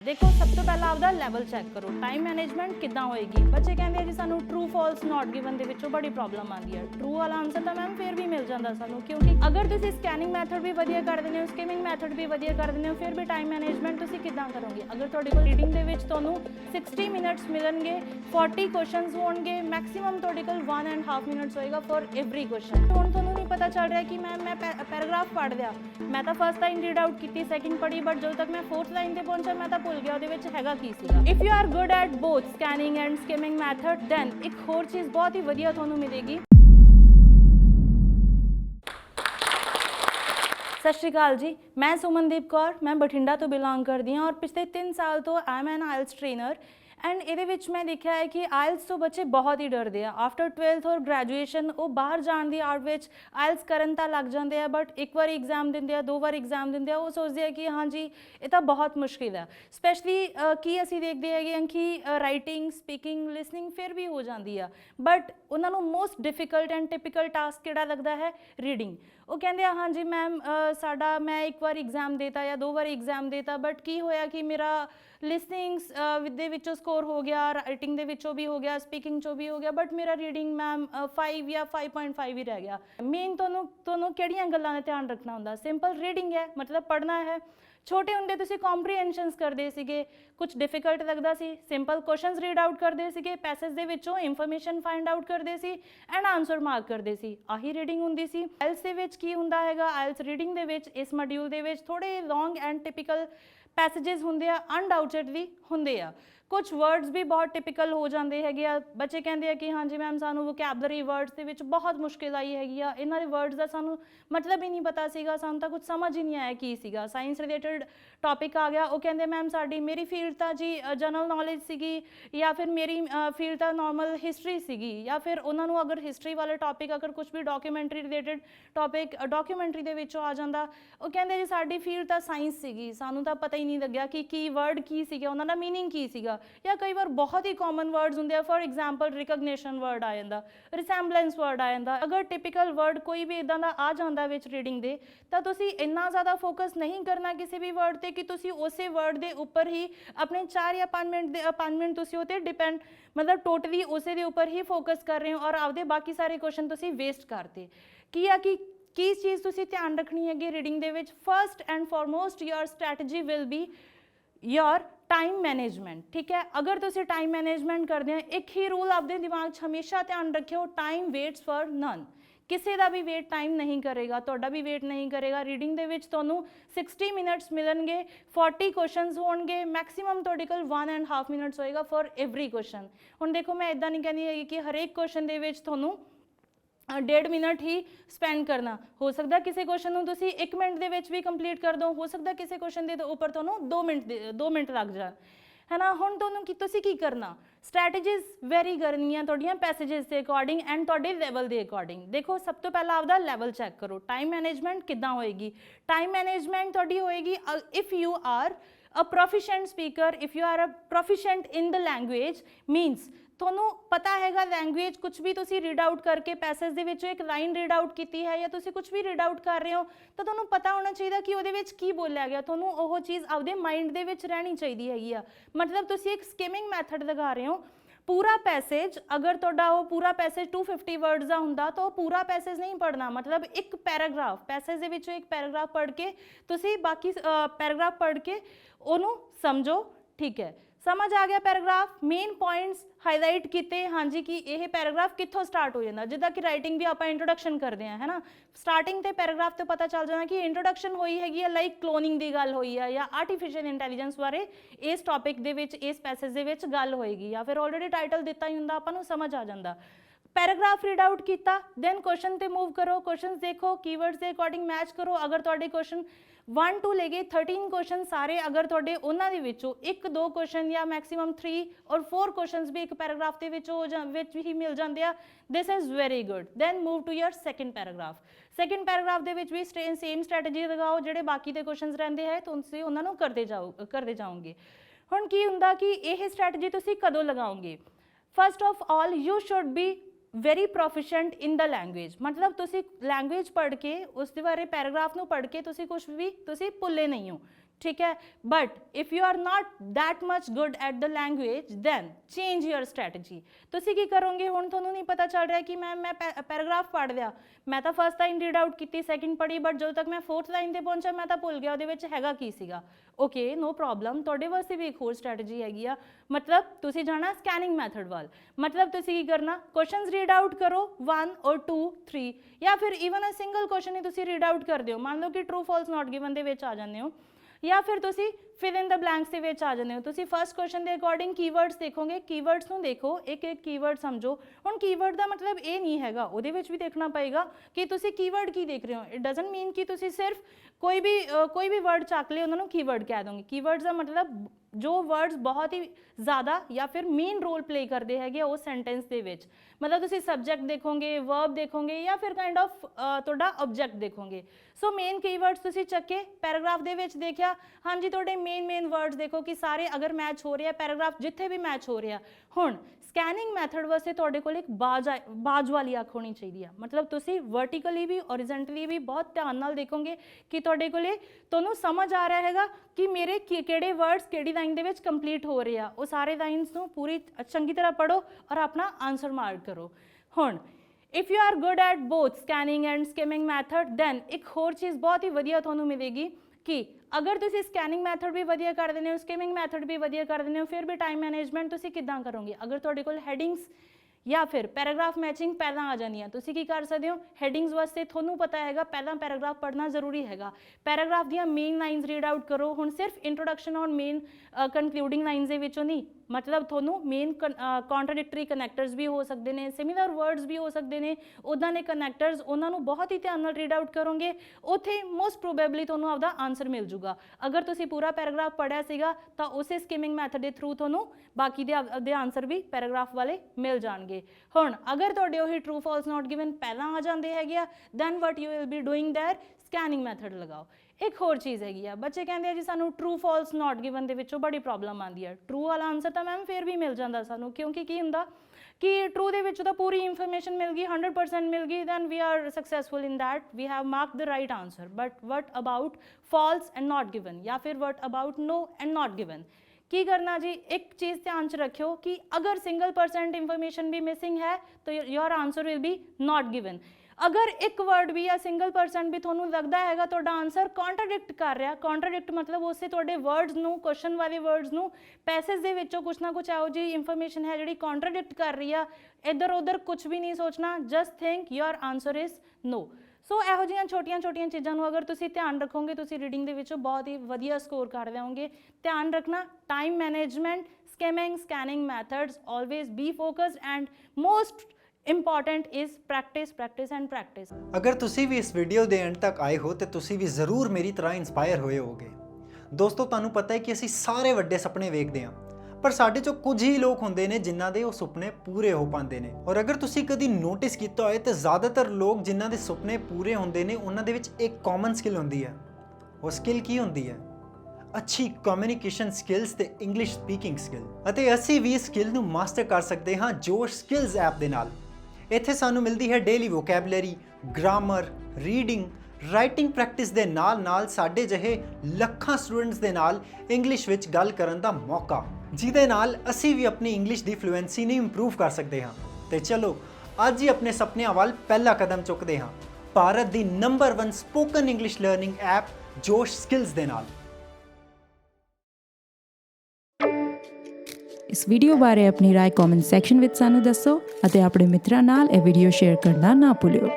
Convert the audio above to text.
देखो सब तो पहला आपदा लैवल चैक करो टाइम मैनेजमेंट किद्दां होएगी। बच्चे कहते हैं जी सानू ट्रू फॉल्स नॉट गिवन दे विचों बड़ी प्रॉब्लम आती है। ट्रू वाला आंसर तो मैम फिर भी मिल जाता सानू, क्योंकि अगर तुसीं स्कैनिंग मैथड भी वधिया कर दिंदे हो, स्किमिंग मैथड भी वधिया कर दिंदे हो, फिर भी टाइम मैनेजमेंट तुसीं किद्दां करोगे। अगर तुहाडे कोल रीडिंग दे विच तुहानू 60 मिनट्स मिलणगे, 40 क्वेश्चंस होणगे, मैक्सिमम तुहाडे कोल 1.5 मिनट्स होएगा फॉर एवरी क्वेश्चन। हुण तुहानू नहीं पता चल रहा कि मैम मैं पैराग्राफ पढ़ लिया, मैं तो फर्स्ट लाइन रीड आउट की, सैकेंड पढ़ी, बट जो तक मैं फोर्थ लाइन ते पहुंचा मैं तो भुल गया ਉਹਦੇ ਵਿੱਚ ਹੈਗਾ ਕੀ ਸੀਗਾ। If you are good at both scanning and skimming method then एक होर चीज़ बहुत ही वधिया ਤੁਹਾਨੂੰ मिलेगी। सत श्री अकाल जी, मैं सुमनदीप कौर, मैं बठिंडा तो बिलोंग करती हूँ और पिछले 3 साल तो I am an IELTS trainer. And ये मैं देखा है कि आइल्स तो बच्चे बहुत ही डरते हैं। आफ्टर 12th और ग्रैजुएशन वो बाहर जाने की आड़ में आइल्स करन तो लग जाते हैं, बट एक बार एग्जाम देंगे हैं, 2 बार एग्जाम देंगे हैं, वो सोचते हैं कि हाँ जी ये तो बहुत मुश्किल है। स्पैशली की असी देखते हैं कि राइटिंग स्पीकिंग लिसनिंग फिर भी हो जाती है, बट उन्होंने most difficult and typical task किहड़ा लगता है रीडिंग। वो कहते हैं हाँ जी मैम साडा मैं एक बार एग्जाम देता या 2 बार एग्जाम देता, बट की होया कि मेरा लिसनिंग दे विचों स्कोर हो गया, राइटिंग दे विचों भी हो गया, स्पीकिंग चो भी हो गया, बट मेरा रीडिंग मैम 5 या 5.5 ही रह गया। मेन तुहानूं किहड़ियां गल्लां दा ध्यान रखना हुंदा। सिंपल रीडिंग है, मतलब पढ़ना है। छोटे हुंदे तुसीं कॉम्प्रीहेंशनस करदे सीगे, कुछ डिफिकल्ट लगदा सी, सिंपल क्वेश्चनस रीड आउट करदे सीगे, पैसेज दे विचों इंफॉर्मेशन फाइंड आउट करदे सी एंड आंसर मार्क करदे सी, आही रीडिंग हुंदी सी। आइल्स दे विच की हुंदा हैगा, आइल्स रीडिंग दे विच इस मॉड्यूल दे विच थोड़े लॉन्ग एंड टिपिकल पैसेजेस होंगे, अनडाउटेडली होंगे। कुछ वर्ड्स भी बहुत टिपिकल हो जाते हैं। बच्चे कहते हैं कि हाँ जी मैम सानू वोकैबलरी वर्ड्स के विच बहुत मुश्किल आई हैगी आ, इन्हां दे वर्ड्स का सानू मतलब ही नहीं पता सीगा, सानू तो कुछ समझ ही नहीं आया की सीगा। साइंस रिलेटेड टॉपिक आ गया, वो कहते मैम साडी मेरी फील्ड तो जी जनरल नॉलेज सीगी, या फिर मेरी फील्ड तो नॉर्मल हिस्टरी सीगी, या फिर उन्होंने अगर हिस्टरी वाले टॉपिक अगर कुछ भी डॉक्यूमेंटरी रिलेटेड टॉपिक डॉक्यूमेंटरी दे विचों आ जाता, वो कहते जी साडी फील्ड तो साइंस सीगी, सानू तो पता ही नहीं लग्या कि वर्ड की सीगा, उन्होंने मीनिंग की सीगा। या कई बार बहुत ही कॉमन वर्ड्स होंगे, फॉर एग्जाम्पल रिकग्निशन वर्ड आ जाता, रिसैम्बलेंस वर्ड आ जाता। अगर टिपिकल वर्ड कोई भी इदां दा आ जाता विच रीडिंग दे, तो तुसीं इन्ना ज़्यादा फोकस नहीं करना किसी भी वर्ड ते कि तुसीं उस वर्ड के उपर ही अपने 4 या 5 मिनट तुसीं उस पर डिपेंड, मतलब टोटली उस उपर ही फोकस कर रहे हो और आपदे बाकी सारे क्वेश्चन तुसीं वेस्ट करते। की चीज़ तुसीं ध्यान रखनी है reading they which, first and foremost your strategy will be your time management. ठीक है, अगर तुसीं टाइम मैनेजमेंट करते हैं, एक ही रूल आपके दिमाग हमेशा ध्यान रखियो, टाइम वेट्स फॉर नन। किसी का भी वेट टाइम नहीं करेगा, तुहाडा भी वेट नहीं करेगा। रीडिंग दे विच तुहानूं 60 मिनट्स मिलणगे, 40 क्वेश्चनस होणगे, मैक्सिमम तुहाडे कोल 1.5 मिनट्स होएगा फॉर एवरी क्वेश्चन। हुण देखो मैं इदां नहीं कहनी है कि हरेक क्वेश्चन दे विच तुहानूं 1.5 मिनट ही स्पेंड करना। हो सकता किसी क्वेश्चन को तुसीं 1 मिनट दे विच भी कंप्लीट कर दो, हो सकता किसी क्वेश्चन के उपर तुहानूं 2 मिनट लग जा, है ना। हुण तुहानूं तुसीं की करना, स्ट्रैटेजीज वेरी करनियां तुहाडीआं पैसेजेस के अकॉर्डिंग एंड तुहाडे लैवल के अकॉर्डिंग। देखो सब तो पहला आपदा लैवल चैक करो, टाइम मैनेजमेंट किद्दां होएगी। टाइम मैनेजमेंट तुहाडी होएगी if you are a proficient speaker, if you are a proficient in the language, means ਤੁਹਾਨੂੰ पता हैगा लैंगुएज कुछ भी तुसी रीड आउट करके पैसेज दे विचों एक लाइन रीड आउट की है, या तुसी कुछ भी रीड आउट कर रहे हो, तो तुहानूं पता होना चाहिए कि उहदे विच की बोलिया गया, तुहानूं ओह चीज़ आपदे माइंड दे विच रहनी चाहिए हैगी आ। मतलब तुसी एक स्किमिंग मैथड लगा रहे हो, पूरा पैसेज अगर तुहाडा वो पूरा पैसेज 250 वर्ड्स का हुंदा तो पूरा पैसेज नहीं पढ़ना, मतलब एक पैराग्राफ पैसेज दे विचों एक पैराग्राफ पढ़ के तुसी बाकी पैराग्राफ पढ़ के उहनूं समझो। ठीक है, समझ आ गया पैराग्राफ, मेन पॉइंट्स हाईलाइट किए, हाँ जी कि यह पैराग्राफ कितों स्टार्ट हो जाता। जिदा कि राइटिंग भी आप इंट्रोडक्शन करते हैं, है ना, स्टार्टिंग तो पैराग्राफ तो पता चल जाना कि इंट्रोडक्शन हुई हैगी, लाइक क्लोनिंग की गल हुई है या आर्टिफिशियल इंटैलीजेंस बारे इस टॉपिक दे विच इस पैसेज दे विच गल होएगी, या फिर ऑलरेडी टाइटल दिता ही हुंदा, आपां नूं समझ आ जाता। पैराग्राफ रीड आउट किया, दैन क्वेश्चन ते मूव करो, क्वेश्चन देखो, कीवर्ड्स के अकॉर्डिंग मैच करो। अगर तुहाडे क्वेश्चन 1 to लेके 13 क्वेश्चन सारे अगर तुहाडे उन्हां दे विचों 1-2 क्वेश्चन या मैक्सिमम 3 और 4 क्वेश्चन भी एक पैराग्राफ के विच ही मिल जाते हैं, this is very good. Then move to your second paragraph. Second paragraph के भी सेम स्ट्रैटेजी लगाओ, जिहड़े बाकी के क्वेश्चन रहिंदे है तुसीं उन्हां नूं करते जाओगे। हुण की हुंदा कि यह स्ट्रैटेजी तुसीं कदों लगाओगे? First of all you should be very proficient in the language, मतलब तुसी लैंगुएज पढ़ के उस बारे पैराग्राफ नूं पढ़ के तुसी कुछ भी तुसी भुल्ले नहीं हो। ठीक है। But if you are not that much good at the language then change your strategy. तुसीं की करोगे, हुण तुहानूं नहीं पता चल रहा कि मैं पैराग्राफ पढ़ लिया, मैं तो फर्स्ट लाइन रीड आउट की, सैकेंड पढ़ी, बट जो तक मैं फोर्थ लाइन ते पहुंचा मैं तो भुल गया ਉਹਦੇ ਵਿੱਚ हैगा की सीगा। ओके नो प्रॉब्लम, तुहाडे वास्ते भी एक होर स्ट्रैटेजी हैगी आ। मतलब तुसीं जाना स्कैनिंग मैथड वाल। मतलब तुसीं की करना, क्वेश्चंस रीड आउट करो 1 और 2 3 या फिर ईवन अ सिंगल क्वेश्चन ही तुसीं रीड आउट कर दिओ। मान लो कि ट्रू फॉल्स नॉट गिवन दे विच आ जांदे हो, या फिर तुसी फिल इन द ब्लैंक्स ਦੇ ਵਿੱਚ ਆ ਜਾਂਦੇ ਹੋ। ਤੁਸੀਂ ਫਸਟ ਕੁਐਸਚਨ ਦੇ ਅਕੋਰਡਿੰਗ ਕੀਵਰਡਸ ਦੇਖੋਗੇ, ਕੀਵਰਡਸ ਨੂੰ ਦੇਖੋ, ਇੱਕ ਇੱਕ ਕੀਵਰਡ ਸਮਝੋ। ਹੁਣ ਕੀਵਰਡ ਦਾ ਮਤਲਬ ਇਹ ਨਹੀਂ ਹੈਗਾ, ਉਹਦੇ ਵਿੱਚ ਵੀ ਦੇਖਣਾ ਪਏਗਾ ਕਿ ਤੁਸੀਂ ਕੀਵਰਡ ਕੀ ਦੇਖ ਰਹੇ ਹੋ। ਇਟ ਡਜ਼ਨਟ ਮੀਨ ਕਿ ਤੁਸੀਂ ਸਿਰਫ ਕੋਈ ਵੀ ਵਰਡ ਚੱਕ ਲਿਓ ਉਹਨਾਂ ਨੂੰ ਕੀਵਰਡ ਕਹਿ ਦੋਗੇ। ਕੀਵਰਡਸ ਦਾ ਮਤਲਬ जो वर्ड्स बहुत ही ज़्यादा या फिर मेन रोल प्ले करते हैं उस सेंटेंस के विच। मतलब तुसी सब्जैक्ट देखोगे, वर्ब देखोगे या फिर काइंड ऑफ तुहाडा ऑब्जैक्ट देखोगे। सो मेन कीवर्ड्स तुसी चक्के पैराग्राफ दे विच देखिया, हाँ जी तुहाडे मेन वर्ड्स देखो कि सारे अगर मैच हो रहे हैं, पैराग्राफ जिथे भी मैच हो रहा। हुण स्कैनिंग मैथड वास्ते तुहाडे कोल एक बाज वाली अख होनी चाहिए। मतलब तुसी वर्टिकली भी ओरिजेंटली भी बहुत ध्यान नाल देखोगे कि तुहाडे कोले तुहानूं समझ आ रहा हैगा कि मेरे किहड़े वर्ड्स किहड़ी लाइन दे विच कंप्लीट हो रहे आ। वो सारे लाइन्स नूं पूरी चंगी तरह पढ़ो और अपना आंसर मार्क करो। हुण if you are good at both scanning and skimming method then एक होर चीज़ बहुत ही वधिया तुहानूं मिलेगी कि अगर तुसी स्कैनिंग मैथड भी वधिया कर देने हो, स्किमिंग मैथड भी वधिया कर देने हो, फिर भी टाइम मैनेजमेंट तुसी किद्दां करोगे। अगर तुहाडे कोल हैडिंग्स या फिर पैराग्राफ मैचिंग पहला आ जानी है, तुसी की कर सकते हो। हैडिंग्स वास्ते थोनू पता हैगा पहला पैराग्राफ पढ़ना जरूरी हैगा। पैराग्राफ दियां मेन लाइन्स रीड आउट करो। हुण सिर्फ इंट्रोडक्शन और मेन कंक्लूडिंग लाइन्स दे विचों नहीं, मतलब थोनू मेन कॉन्ट्राडिक्टरी कनैक्टर्स भी हो सकते हैं, सिमिलर वर्ड्स भी हो सकते हैं, उदां दे कनैक्टर्स उन्होंने बहुत ही ध्यान नाल रीड आउट करोगे, उत्थे मोस्ट प्रोबेबली थोनू आपदा आंसर मिल जूगा। अगर तुसी पूरा पैराग्राफ पढ़िया सीगा तो उस स्किमिंग मैथड के थ्रू थोनू बाकी दे आंसर भी पैराग्राफ वाले मिल जाएंगे। हुण अगर तुहाडे ओही ट्रू फॉल्स नॉट गिवन पहला आ जाते हैं then what you will be doing their scanning method लगाओ। एक होर चीज़ हैगी आ, बच्चे कहते हैं जी सानू ट्रू फॉल्स नॉट गिवन दे विचों बड़ी प्रॉब्लम आती है। ट्रू वाला आंसर तो मैम फिर भी मिल जाता सानू, क्योंकि की हुंदा कि ट्रू दे विचों तो पूरी इंफॉर्मेशन मिल गई, 100% मिल गई, then we are successful in that, we have mark the right answer. But what about false and not given, या फिर what about no and not given. की करना जी, एक चीज़ ध्यान च रखियो कि अगर सिंगल% इंफॉर्मेशन भी मिसिंग है तो your answer will be not given. अगर एक वर्ड भी या सिंगल% भी थोनू लगता हैगा तुहाडा आंसर कॉन्ट्राडिक्ट कर रहा, कॉन्ट्राडिक्ट मतलब उससे तुहाडे वर्ड्स नू, क्वेश्चन वाले वर्ड्स नू पैसेज दे विचों कुछ ना कुछ आओ जी इंफॉर्मेशन है जिहड़ी कॉन्ट्राडिक्ट कर रही है, इधर उधर कुछ भी नहीं सोचना, just think your answer is no. So इहो जिहियां छोटियां चीज़ों को अगर तुसी ध्यान रखोगे तुसी रीडिंग दे विचों बहुत ही वधिया स्कोर कर देवोगे। ध्यान रखना time management, skimming, scanning methods, always be focused and most important is practice practice and practice. अगर तुसी भी इस वीडियो के एंड तक आए हो तो तुसी भी जरूर मेरी तरह इंस्पायर होए होगे। दोस्तों तुहानू पता है कि असी सारे वड्डे सपने वेखते हैं, पर साडे चों कुछ ही लोग होंदे ने जिन्हां दे वो सुपने पूरे हो पाते हैं। और अगर तुसी कदी नोटिस किया होए तो ज़्यादातर लोग जिन्हां दे सुपने पूरे होंदे ने उन्हां दे विच एक कॉमन स्किल होंदी है। वो स्किल की होंदी है? अच्छी कम्युनिकेशन स्किल्स ते इंग्लिश स्पीकिंग स्किल। अते असी भी इस स्किल नू मास्टर कर सकते हाँ जोश स्किल्स ऐप दे नाल। इत्थे सानू मिलती है daily vocabulary, grammar, reading, writing practice दे नाल नाल साडे जहे लखां स्टूडेंट्स दे नाल इंग्लिश विच गल करन दा मौका, जिहदे नाल असी भी अपनी इंग्लिश दी फ्लुएंसी नूं इंप्रूव कर सकते हाँ। ते चलो अज ही अपने सपनिਆਂ ਵੱਲ पहला कदम चुकते हाँ भारत दी number 1 spoken English learning app Josh skills दे नाल। इस वीडियो बारे अपनी राय कमेंट सैक्शन विच सानू दसो ਅਤੇ ਆਪਣੇ ਮਿੱਤਰਾਂ ਨਾਲ ਇਹ ਵੀਡੀਓ ਸ਼ੇਅਰ ਕਰਨਾ ਨਾ ਭੁੱਲਿਓ।